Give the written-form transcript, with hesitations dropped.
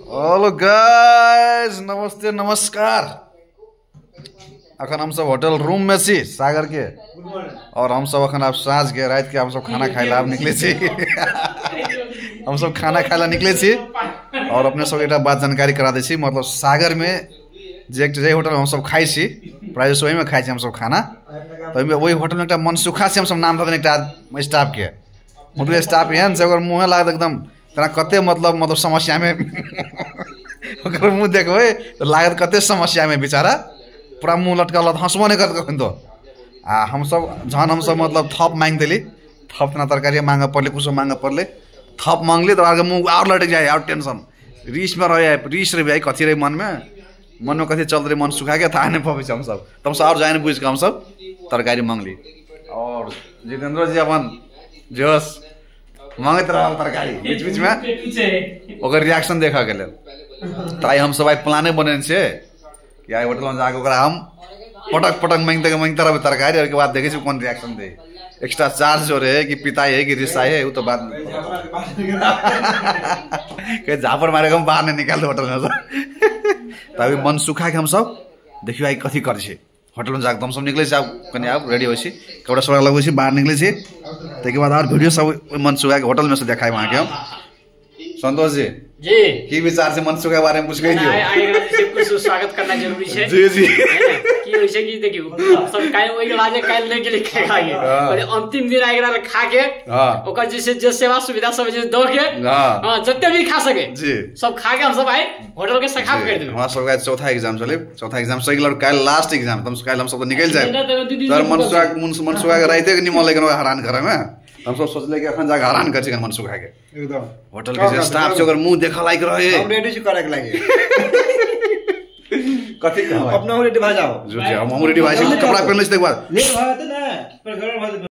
Hello guys, नमस्ते नमस्कार। अखन हम सब होटल रूम में छी सागर के, और हम सब अखन आप साँझ के रात के हम सब खाना खाए ला निकले छी। हम सब खाना खाए ला निकले छी और अपने सब एक बात जानकारी करा दे छी। मतलब सागर में जे होटल में हम सब खाई छी प्राय वही में खाई छी हम सब खाना। तो वही होटल में एक मनसुखा से हम सब नाम धर एक स्टाफ के, मतलब स्टाफ एहन से अगर मुँह लागत एकदम तना कते मतलब समस्या में अगर मुँह देखबे तो लागत कते समस्या में बेचारा पूरा मुँह लटकल हंसबो नहीं करत कखन तो। आ हम सब जहन हम सब मतलब थप मांग दिली, थप तना तरकारी मांगे पड़े कुछ मांगे पड़े, थप मांगली तो आगे मुँह और लटक जाए और टेंशन रीस में रह रीस रे भाई कथी रहे मन में कथी चल रहे मन सुखा के था नहीं पबे हम सब तब से और जाए बुझ के हम सब तरकारी मांगली। और जितेंद्र जी अपन जोश मांगत रहा तरकारी बीच बीच में ओकर रिएक्शन देखा के लेल। ताई हम सब प्लाने बने छे कि आई होटल में जाके ओकरा हम पटक पटक मांगते रहे तरकारी, और के बाद देखे कौन रिएक्शन दे। एक्स्ट्रा चार्ज जो रहे कि पिताई है कि रिसाई है वो तो बात कहीं झापर मारे हम बाहर नहीं निकाल होटल में। तभी मन सुखा के हम सब देखियो आई कथी कर छे होटल में जाके हम सब निकले कहीं आप रेडी हो कपड़ा सपड़ा लगवे बाहर निकले के बाद और वीडियो सब मन सुखा के होटल में से देखाए वहाँ के हम। संतोष जी की विचार से मन सुखा के बारे में कुछ कह दियो। कुछ स्वागत करना जरूरी है जी जी की होय छै कि देखियो सब काल ओइ लाजे काल ले गेले खाए और अंतिम दिन आइरा खा के ओकर जे सेवा सुविधा सब जे द के जत्ते भी खा सके जी सब खा के हम सब आए होटल के सखा कर देबे। हमरा सब का चौथा एग्जाम चले, चौथा एग्जाम सही गेल, काल लास्ट एग्जाम तम काल हम सब निकल जाए तर मन सुखा के राइते के निमन लेकिन हैरान करे में हम सब सोचले कि अखन जाके हैरान कर मन सुखा के एकदम होटल के स्टाफ से अगर मुंह देखा लायक रहे हम रेडी छी करे के लागे कथी अपना रेडी भा जाओ जो हम रेडी भाई कपड़ा पहनले के बाद लेट भाते ना पर घर भाते